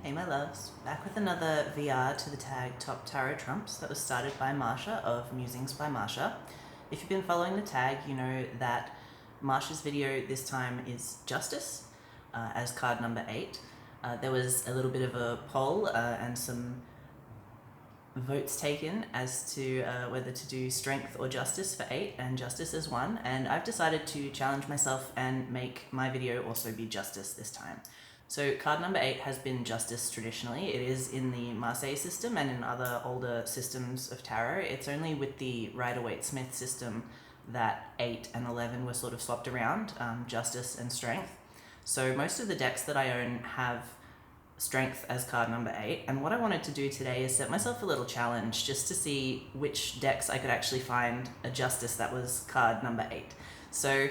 Hey my loves, back with another VR to the tag Top Tarot Trumps that was started by Marsha of Musings by Marsha. If you've been following the tag, you know that Marsha's video this time is Justice, as card number 8. There was a little bit of a poll and some votes taken as to whether to do Strength or Justice for 8, and Justice is 1, and I've decided to challenge myself and make my video also be Justice this time. So card number 8 has been Justice traditionally. It is in the Marseille system and in other older systems of tarot. It's only with the Rider-Waite-Smith system that 8 and 11 were sort of swapped around, Justice and Strength. So most of the decks that I own have Strength as card number 8, and what I wanted to do today is set myself a little challenge just to see which decks I could actually find a Justice that was card number 8. So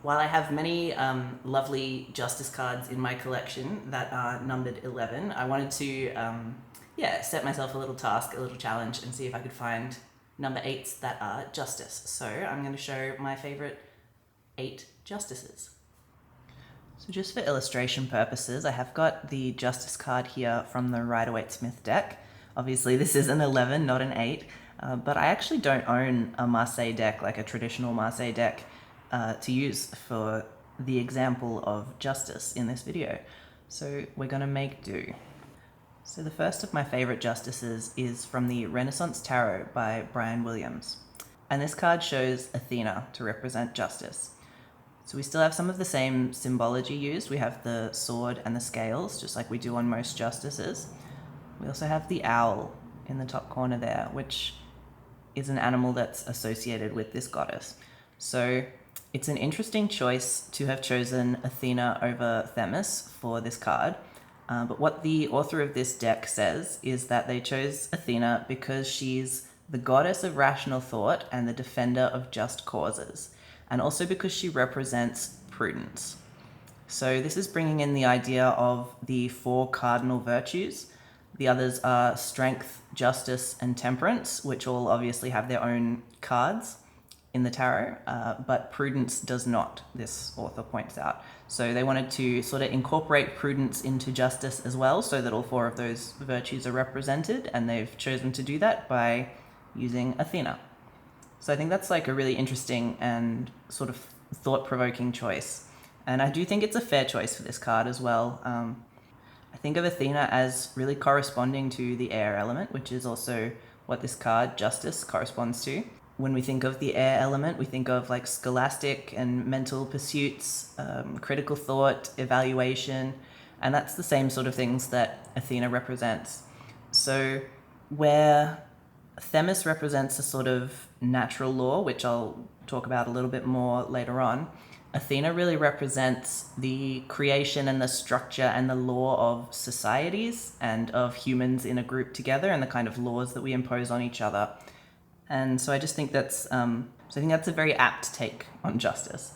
while I have many lovely Justice cards in my collection that are numbered 11, I wanted to set myself a little task, a little challenge, and see if I could find number 8s that are Justice. So I'm going to show my favorite 8 Justices. So just for illustration purposes, I have got the Justice card here from the Rider-Waite-Smith deck. Obviously this is an 11, not an 8, but I actually don't own a Marseille deck, like a traditional Marseille deck, to use for the example of Justice in this video. So we're going to make do. So the first of my favorite Justices is from the Renaissance Tarot by Brian Williams. And this card shows Athena to represent justice. So we still have some of the same symbology used. We have the sword and the scales, just like we do on most Justices. We also have the owl in the top corner there, which is an animal that's associated with this goddess. So it's an interesting choice to have chosen Athena over Themis for this card, but what the author of this deck says is that they chose Athena because she's the goddess of rational thought and the defender of just causes, and also because she represents prudence. So this is bringing in the idea of the 4 cardinal virtues. The others are strength, justice, and temperance, which all obviously have their own cards in the tarot, but prudence does not, this author points out. So they wanted to sort of incorporate prudence into justice as well, so that all 4 of those virtues are represented, and they've chosen to do that by using Athena. So I think that's like a really interesting and sort of thought-provoking choice. And I do think it's a fair choice for this card as well. I think of Athena as really corresponding to the air element, which is also what this card, Justice, corresponds to. When we think of the air element, we think of like scholastic and mental pursuits, critical thought, evaluation, and that's the same sort of things that Athena represents. So where Themis represents a sort of natural law, which I'll talk about a little bit more later on, Athena really represents the creation and the structure and the law of societies and of humans in a group together, and the kind of laws that we impose on each other. And so I just think that's, I think that's a very apt take on justice.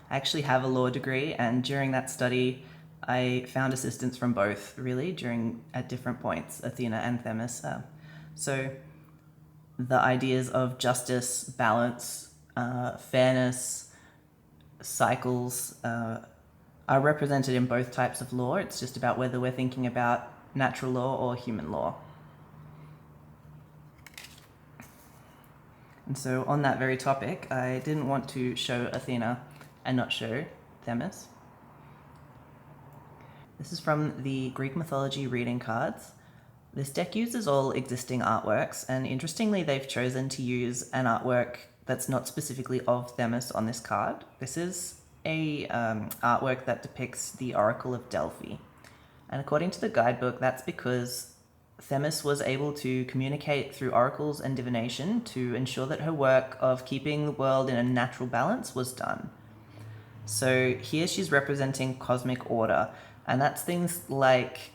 I actually have a law degree, and during that study, I found assistance from both, really, at different points, Athena and Themis. So the ideas of justice, balance, fairness, cycles are represented in both types of law. It's just about whether we're thinking about natural law or human law. And so on that very topic, I didn't want to show Athena and not show Themis. This is from the Greek mythology reading cards. This deck uses all existing artworks, and interestingly, they've chosen to use an artwork that's not specifically of Themis on this card. This is a artwork that depicts the Oracle of Delphi. And according to the guidebook, that's because Themis was able to communicate through oracles and divination to ensure that her work of keeping the world in a natural balance was done. So here she's representing cosmic order, and that's things like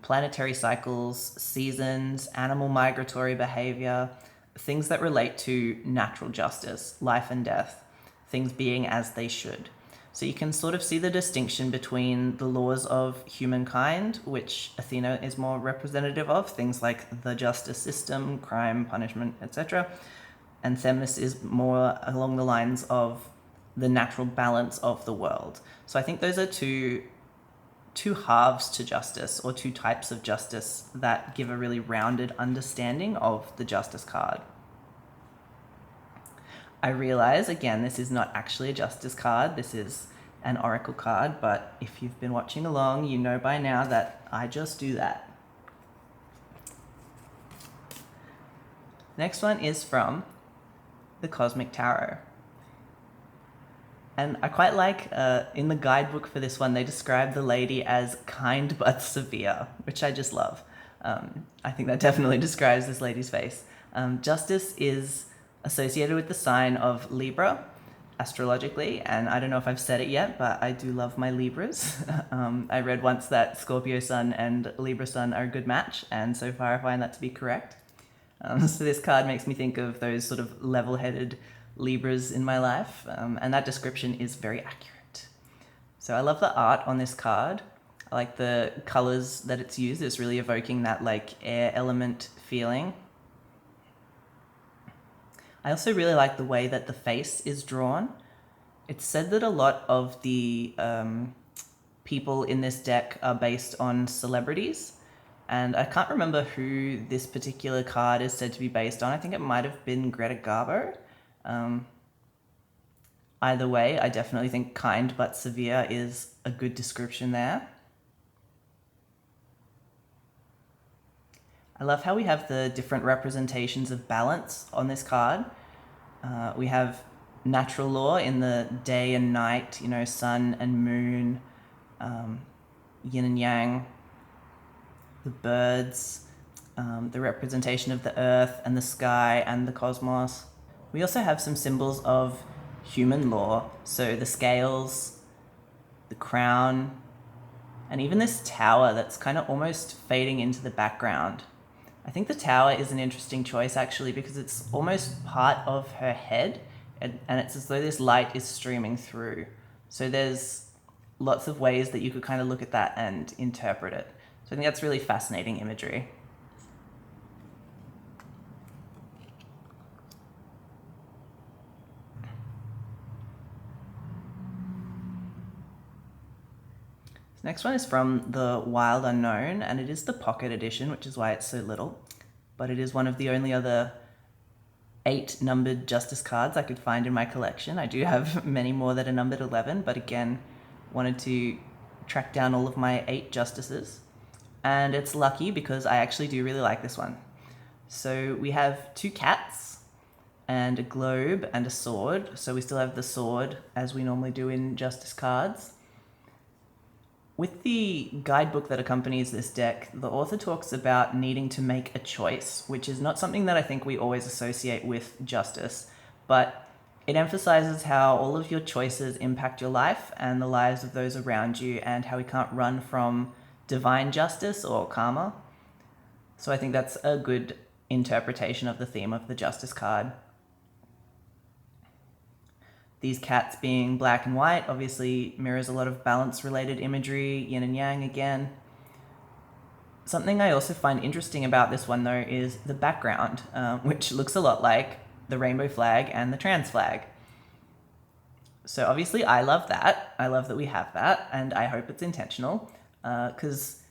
planetary cycles, seasons, animal migratory behavior, things that relate to natural justice, life and death, things being as they should. So you can sort of see the distinction between the laws of humankind, which Athena is more representative of, things like the justice system, crime, punishment, etc. And Themis is more along the lines of the natural balance of the world. So I think those are two two halves to justice, or two types of justice that give a really rounded understanding of the justice card. I realize, again, this is not actually a justice card, this is an oracle card, but if you've been watching along, you know by now that I just do that. Next one is from the Cosmic Tarot. And I quite like, in the guidebook for this one, they describe the lady as kind but severe, which I just love. I think that definitely describes this lady's face. Justice is associated with the sign of Libra, astrologically, and I don't know if I've said it yet, but I do love my Libras. I read once that Scorpio Sun and Libra Sun are a good match, and so far I find that to be correct. So this card makes me think of those sort of level-headed Libras in my life, and that description is very accurate. So I love the art on this card. I like the colors that it's used. It's really evoking that like air element feeling. I also really like the way that the face is drawn. It's said that a lot of the people in this deck are based on celebrities, and I can't remember who this particular card is said to be based on. I think it might have been Greta Garbo. Either way, I definitely think kind but severe is a good description there. I love how we have the different representations of balance on this card. We have natural law in the day and night, sun and moon, yin and yang, the birds, the representation of the earth and the sky and the cosmos. We also have some symbols of human law, so the scales, the crown, and even this tower that's kind of almost fading into the background. I think the tower is an interesting choice actually, because it's almost part of her head, and it's as though this light is streaming through. So there's lots of ways that you could kind of look at that and interpret it. So I think that's really fascinating imagery. Next one is from the Wild Unknown, and it is the pocket edition, which is why it's so little, but it is one of the only other 8 numbered justice cards I could find in my collection. I do have many more that are numbered 11, but again, wanted to track down all of my 8 justices, and it's lucky because I actually do really like this one. So we have 2 cats and a globe and a sword, so we still have the sword as we normally do in justice cards. With the guidebook that accompanies this deck, the author talks about needing to make a choice, which is not something that I think we always associate with justice, but it emphasizes how all of your choices impact your life and the lives of those around you, and how we can't run from divine justice or karma. So I think that's a good interpretation of the theme of the justice card. These cats being black and white obviously mirrors a lot of balance-related imagery, yin and yang again. Something I also find interesting about this one, though, is the background, which looks a lot like the rainbow flag and the trans flag. So obviously I love that. I love that we have that, and I hope it's intentional, because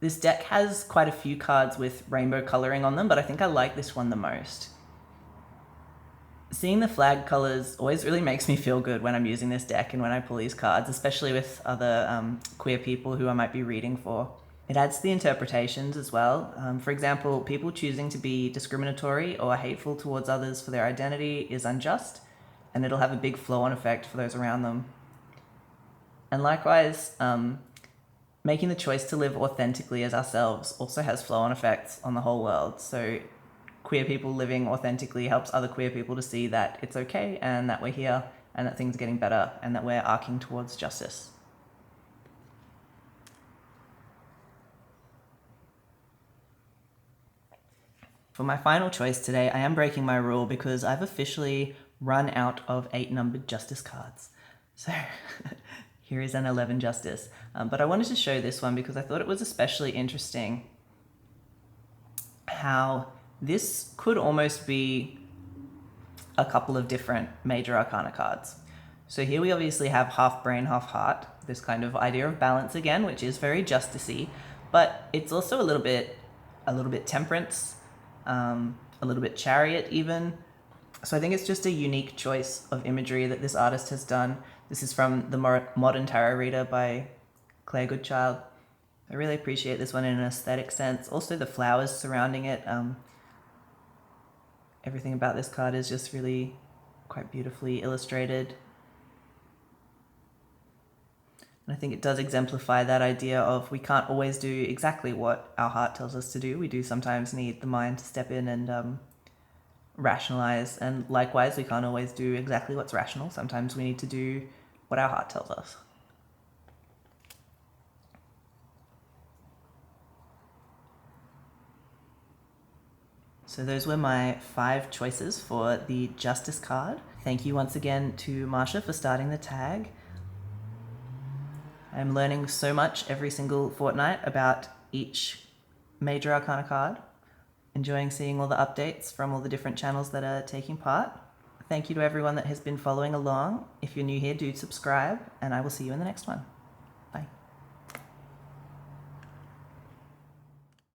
this deck has quite a few cards with rainbow coloring on them, but I think I like this one the most. Seeing the flag colors always really makes me feel good when I'm using this deck and when I pull these cards, especially with other queer people who I might be reading for. It adds to the interpretations as well. For example, people choosing to be discriminatory or hateful towards others for their identity is unjust, and it'll have a big flow-on effect for those around them. And likewise, making the choice to live authentically as ourselves also has flow-on effects on the whole world. So queer people living authentically helps other queer people to see that it's okay, and that we're here, and that things are getting better, and that we're arcing towards justice. For my final choice today, I am breaking my rule because I've officially run out of 8 numbered justice cards. So here is an 11 justice. But I wanted to show this one because I thought it was especially interesting how this could almost be a couple of different major arcana cards. So here we obviously have half brain, half heart, this kind of idea of balance again, which is very justicey, but it's also a little bit temperance, a little bit chariot even. So I think it's just a unique choice of imagery that this artist has done. This is from the Modern Tarot Reader by Goodchild. I really appreciate this one in an aesthetic sense. Also the flowers surrounding it. Everything about this card is just really quite beautifully illustrated. And I think it does exemplify that idea of we can't always do exactly what our heart tells us to do. We do sometimes need the mind to step in and rationalize. And likewise, we can't always do exactly what's rational. Sometimes we need to do what our heart tells us. So those were my 5 choices for the Justice card. Thank you once again to Marsha for starting the tag. I'm learning so much every single fortnight about each major arcana card. Enjoying seeing all the updates from all the different channels that are taking part. Thank you to everyone that has been following along. If you're new here, do subscribe, and I will see you in the next one. Bye.